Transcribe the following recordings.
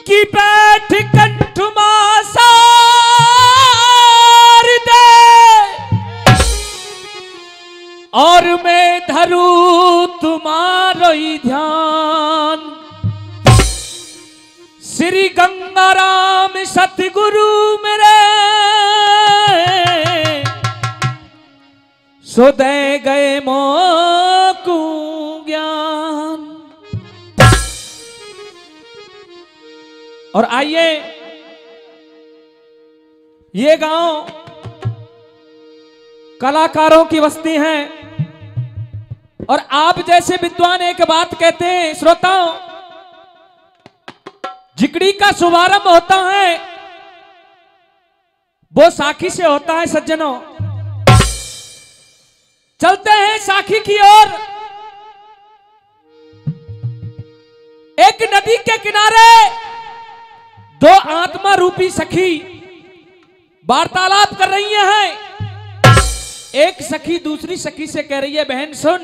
की बैठ कंठ मासार दे और मैं धरूं तुम्हारो ही ध्यान। श्री गंगाराम सतगुरु मेरे सो दे गए मोकू ज्ञान। और आइए ये गांव कलाकारों की बस्ती है और आप जैसे विद्वान एक बात कहते हैं श्रोताओं, जिकड़ी का शुभारंभ होता है वो साखी से होता है। सज्जनों चलते हैं साखी की ओर। एक नदी के किनारे दो आत्मा रूपी सखी वार्तालाप कर रही हैं। एक सखी दूसरी सखी से कह रही है, बहन सुन,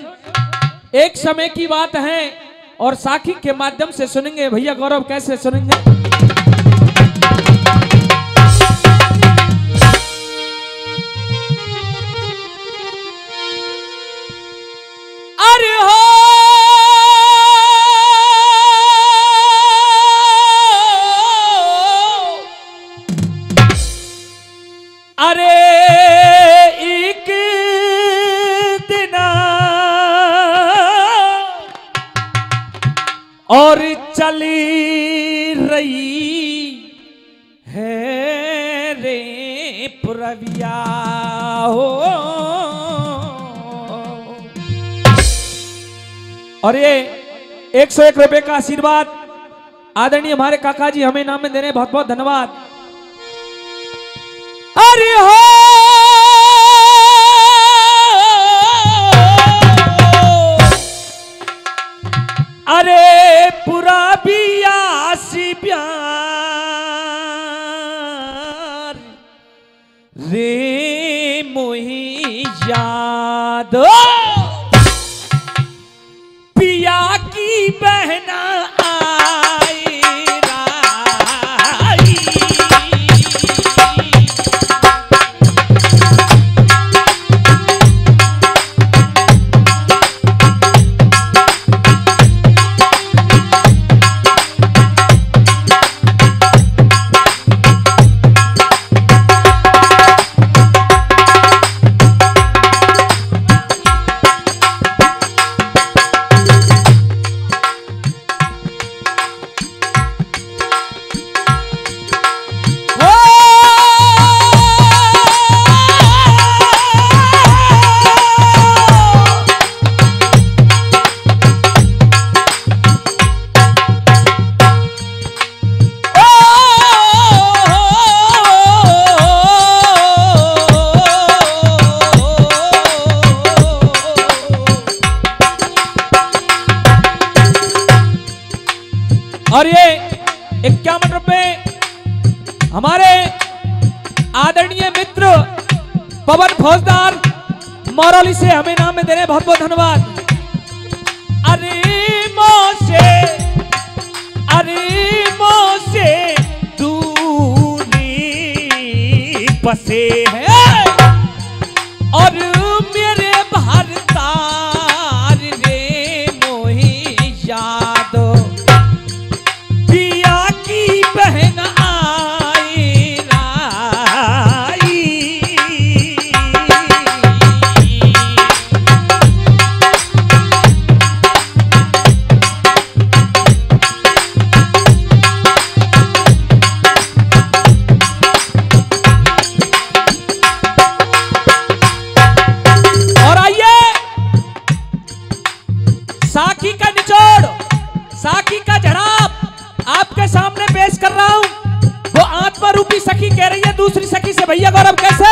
एक समय की बात है और साखी के माध्यम से सुनेंगे। भैया गौरव कैसे सुनेंगे? अरे हो अरे एक दिन और चली रही है रे पुरविया हो। और ये 101 रुपए का आशीर्वाद आदरणीय हमारे काका जी हमें नाम में दे रहे हैं, बहुत बहुत धन्यवाद। अरे हो अरे पूरा बियासी प्यार रे मोही याद पिया की बहना आई राई। और ये 51 रुपए हमारे आदरणीय मित्र पवन फौजदार मौरौली से हमें नाम में दे रहे, बहुत बहुत धन्यवाद। अरे मोसे दूरी बसे है और मेरे भारतार रे मोही याद बहन आई राई। और आइए साखी का निचोड़, साखी का झड़ाप आपके सामने पेश कर रहा हूं। वो आत्मा रूपी सखी कह रही है दूसरी सखी से, भैया गौरव कैसे?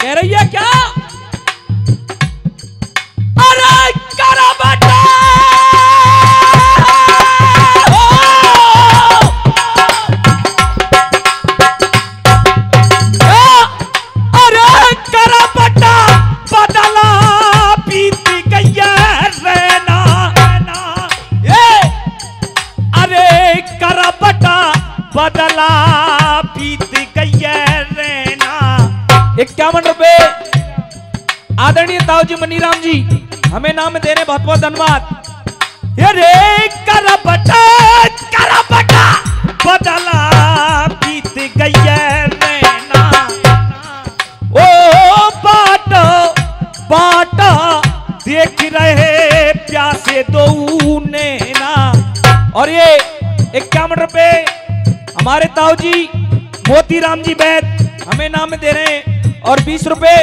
कह रही है क्या? अरे करो बेटा बदला बीत गई रहना। 51 रुपए आदरणीय ताऊजी मनीराम जी हमें नाम दे रहे, बहुत बहुत धन्यवाद। अरे करबटा बदला बीत गई रहना। ओ बाट देख रहे प्यासे दो नैना। और ये 51 रुपए हमारे ताऊजी मोतीराम जी बैद हमें नाम दे रहे हैं। और 20 रुपए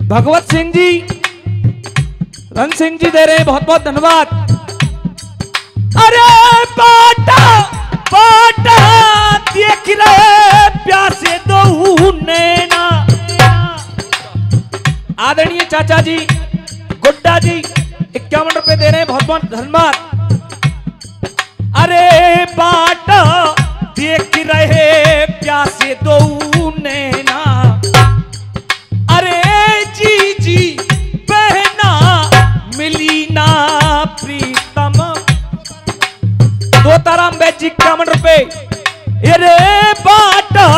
भगवत सिंह जी रन सिंह जी दे रहे हैं, बहुत बहुत धन्यवाद। अरे बाटा देख रहे प्यासे दो नैना। आदरणीय चाचा जी गुड्डा जी 51 रुपए दे रहे हैं, बहुत बहुत धन्यवाद। अरे बाटा देख रहे प्यासे दो नैना। अरे जी बहना मिली ना प्रीतम। दो ताराम बैच जी 51 रुपए। अरे बाटा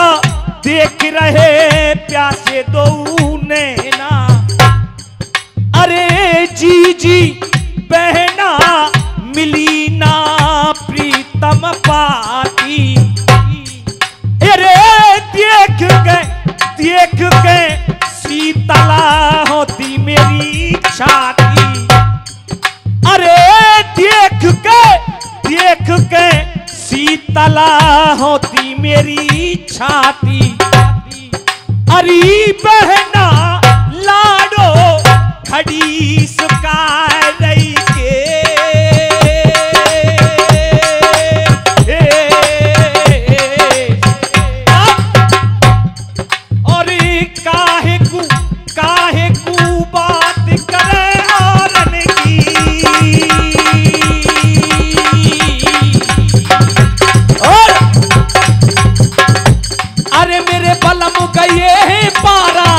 देख रहे प्यासे दो नैना। अरे जी बहना मिली ना प्रीतम पाती। अरे देख के शीतला होती मेरी छाती। अरे देख के शीतला होती मेरी छाती। अरे बहना लाडो खड़ी सुका रही के। और काहे कु बात करे औरन की। और अरे मेरे बलम गए हैं पारा।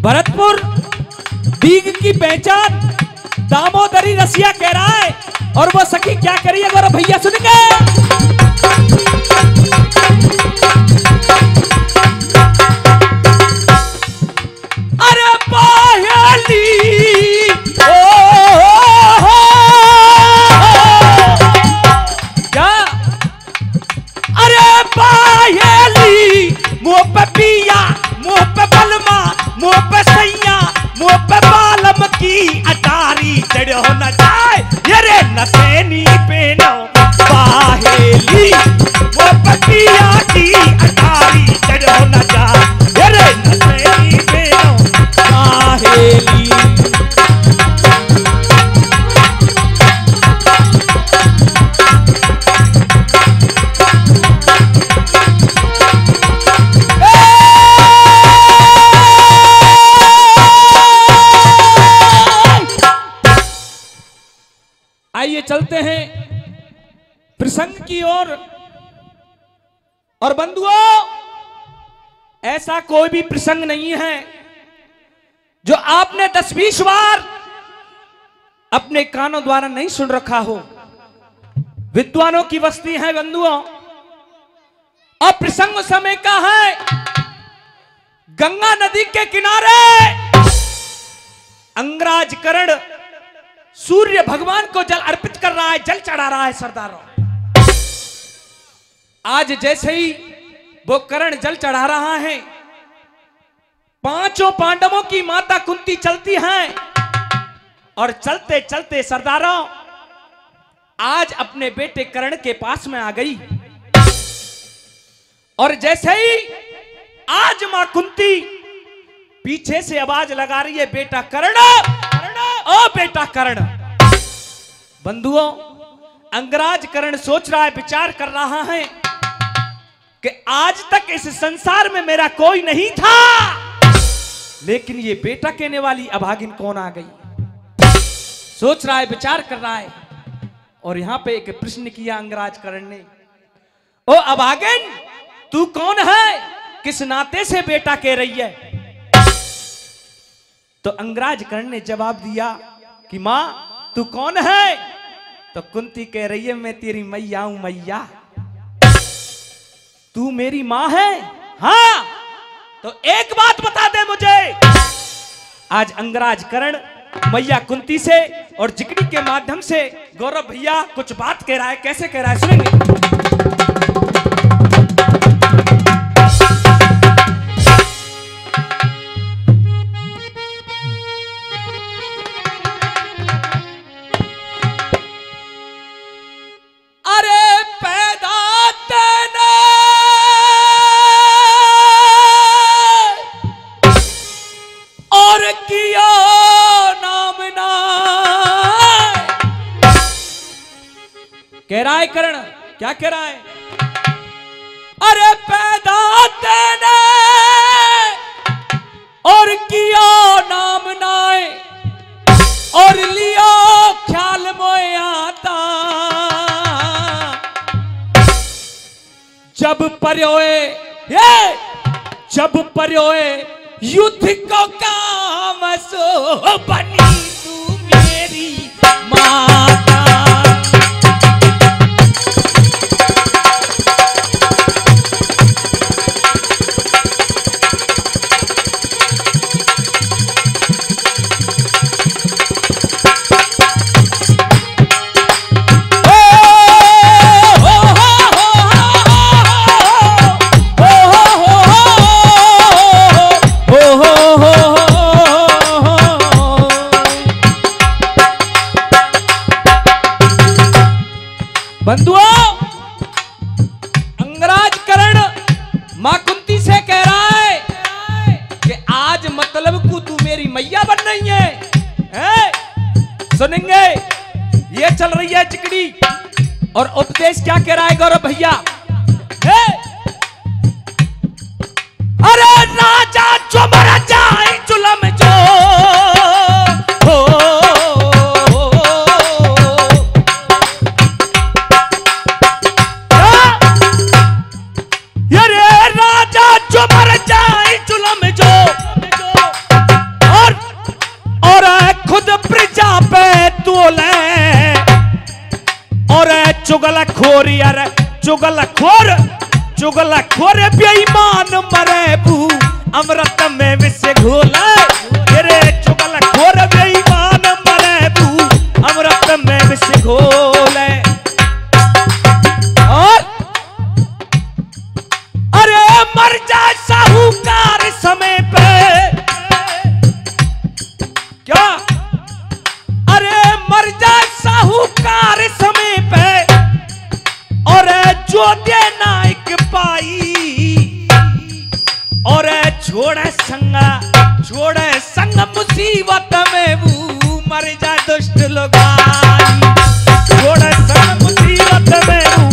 भरतपुर बीग की पहचान दामोदरी रसिया कह रहा है। और वो सखी क्या करी है गौरव भैया सुनेंगे। अरे पायली क्या। अरे पायली मुँह पे पिया मुँह पे बलमा मुँह पे सैया मुँह पे बालम की अटारी चढ़ो न जाए। ये नसेनी पेनो पाहेली मुँह पे पिया की अटारी चढ़ो न जाए। ये नसेनी पेनो पाहेली। आइए चलते हैं प्रसंग की ओर। और बंधुओं ऐसा कोई भी प्रसंग नहीं है जो आपने 10-20 बार अपने कानों द्वारा नहीं सुन रखा हो। विद्वानों की बस्ती है बंधुओं। और प्रसंग समय का है गंगा नदी के किनारे अंगराज कर्ण सूर्य भगवान को जल अर्पित कर रहा है, जल चढ़ा रहा है सरदारों। आज जैसे ही वो कर्ण जल चढ़ा रहा है, पांचों पांडवों की माता कुंती चलती हैं। और चलते चलते सरदारों आज अपने बेटे कर्ण के पास में आ गई। और जैसे ही आज मां कुंती पीछे से आवाज लगा रही है, बेटा कर्ण, ओ बेटा कर्ण। बंधुओं अंगराज कर्ण सोच रहा है, विचार कर रहा है कि आज तक इस संसार में मेरा कोई नहीं था, लेकिन ये बेटा कहने वाली अभागिन कौन आ गई। सोच रहा है, विचार कर रहा है। और यहां पे एक प्रश्न किया अंगराज कर्ण ने, ओ अभागन तू कौन है, किस नाते से बेटा कह रही है? तो अंगराज कर्ण ने जवाब दिया कि मां तू कौन है? तो कुंती कह रही है मैं तेरी मैया हूं मैया। तू मेरी मां है? हाँ। तो एक बात बता दे मुझे। आज अंगराज कर्ण मैया कुंती से और जिगड़ी के माध्यम से गौरव भैया कुछ बात कह रहा है। कैसे कह रहा है सुनेंगे। कह रहा है कर्ण, क्या कह रहा है? अरे पैदा तेने और किया नाम नाए और लियो ख्याल मोए आता, जब पर्योए युद्ध को काम सो बनी तू मेरी माता। बंधुओं, अंगराज कर्ण मां कुंती से कह रहा है कि आज मतलब को तू मेरी मैया बन रही है? सुनेंगे। ये चल रही है चिकड़ी और उपदेश क्या कह रहा है गौरव भैया? अरे राजा जो मर जाए जुलम जो चुगलखोर यार चुगलखोर बेईमान मरे बू अमृत में विष घोले। तेरे चुगलखोर बेईमान मरे बू अमृत में विष घोले। और अरे मर जा साहूकार समय पे। क्या? अरे मर जा साहूकार समय पे और जो देना एक पाई और छोड़े संग मुसीबत में वो मर जा दुष्ट लोगाई। छोड़े संग मुसीबत में वो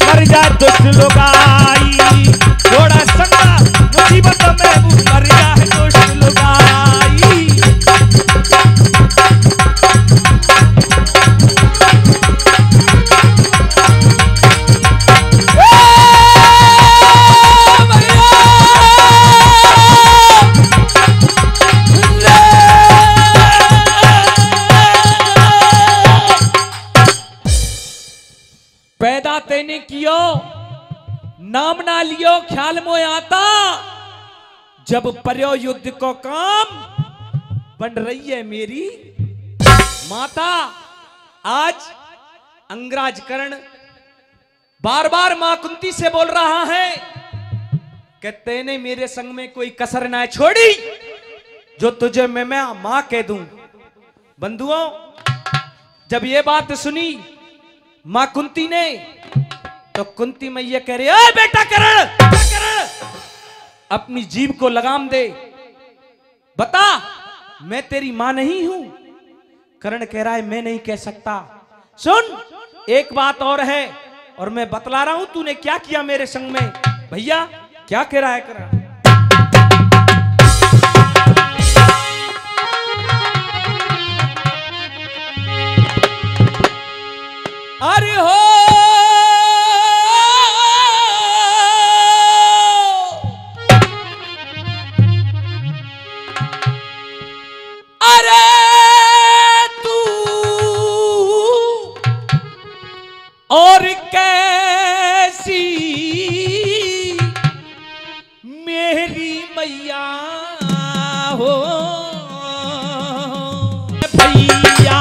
मर जा दुष्ट लोगाई। छोड़े संग मुसीबत में वो मर जा दुष्ट लोगाई। पैदा तेने कियो नाम ना लियो ख्याल मोए आता, जब पर्यो युद्ध को काम बन रही है मेरी माता। आज अंगराज कर्ण बार बार मां कुंती से बोल रहा है कि तेने मेरे संग में कोई कसर ना छोड़ी जो तुझे मैं मां कह दूं। बंधुओं, जब ये बात सुनी मां कुंती ने तो कुंती मैया कह रही है बेटा कर्ण अपनी जीभ को लगाम दे, बता मैं तेरी मां नहीं हूं। कर्ण कह रहा है मैं नहीं कह सकता। सुन, एक बात और है और मैं बतला रहा हूं तूने क्या किया मेरे संग में। भैया क्या कह रहा है कर्ण? अरे हो अरे तू और कैसी मेरी मैया हो भैया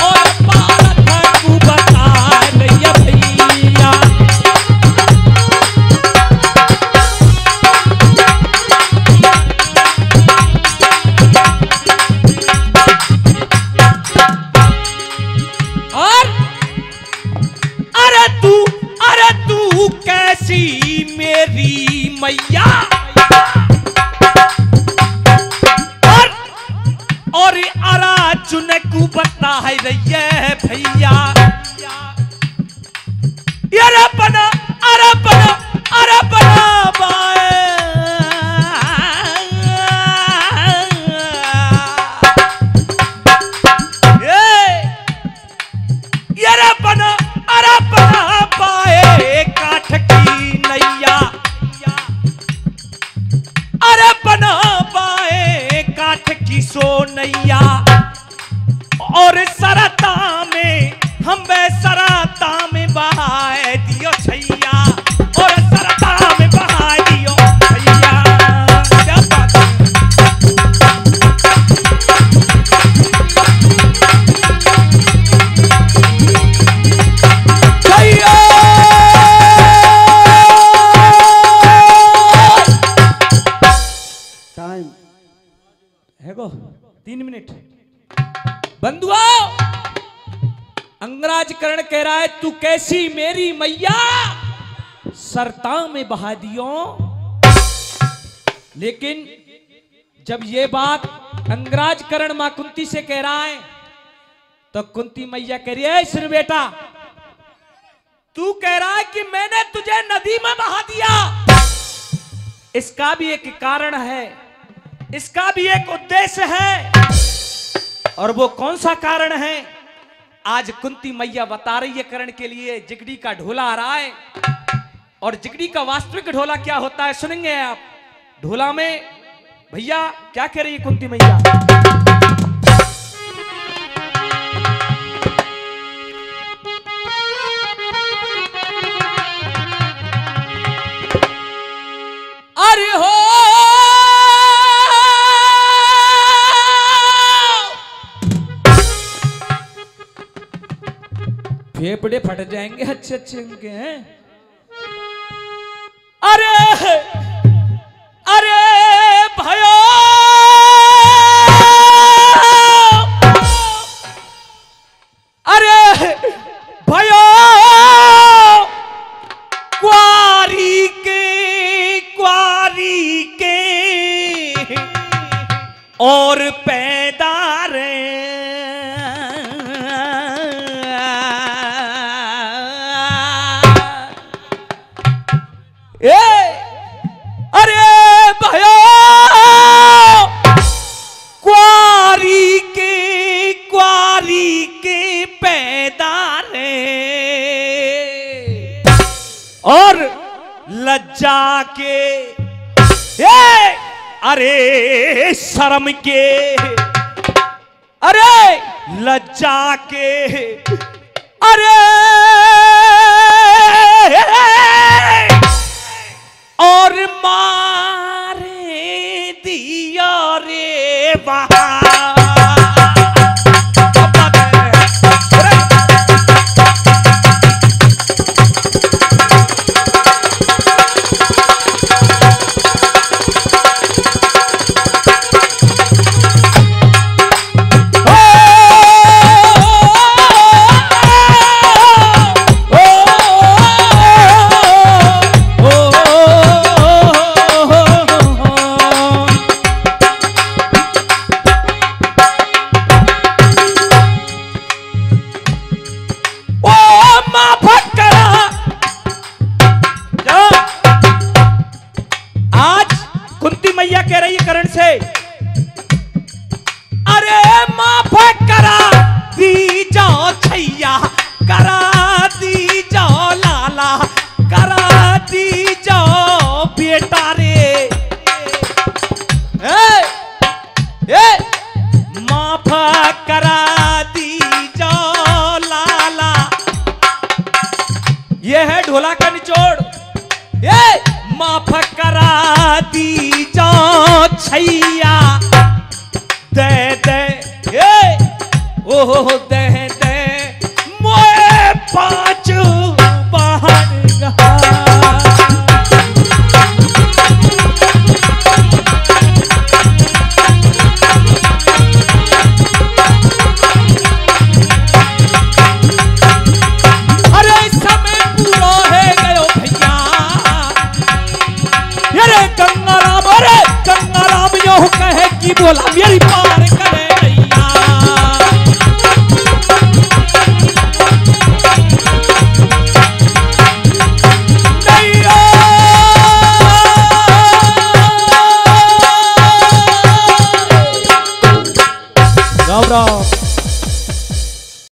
और पारत तू बता भैया भैया और अरे तू कैसी मेरी मैया और अरा चुनकू बता है रैया भैया अरे बना बाए अरे बना पाए काठ की नैया अरे बना पाए काठ की सोनैया और सरता में हम सरता में बहाए दियो छैया और सरता में बहाए दियो छैया क्या बात छैया टाइम है गो 3 मिनट। बंधुआ अंगराजकरण कह रहा है तू कैसी मेरी मैया सरता में बहा दियो। लेकिन जब ये बात अंगराजकरण मां कुंती से कह रहा है तो कुंती मैया कह रही है सिर बेटा तू कह रहा है कि मैंने तुझे नदी में बहा दिया। इसका भी एक कारण है, इसका भी एक उद्देश्य है। और वो कौन सा कारण है आज कुंती मैया बता रही है करण के लिए। जिगड़ी का ढोला आ रहा है और जिगड़ी का वास्तविक ढोला क्या होता है सुनेंगे आप। ढोला में भैया क्या कह रही है कुंती मैया। अरे हो फेफड़े फट जाएंगे अच्छे अच्छे उनके हैं। अरे भयो अरे भयो क्वारी के और पैदार अरे भयो क्वारी के पैदार और लज्जा के अरे शर्म के अरे लज्जा के अरे और मारे दिया रे बहा। ये है ढोला का निचोड़। ये माफ करा दी जो छैया दे दे, ये ओहो दे दे मोए 5 बहन गा। गंगाराम यो कहे कि बोला मेरी पार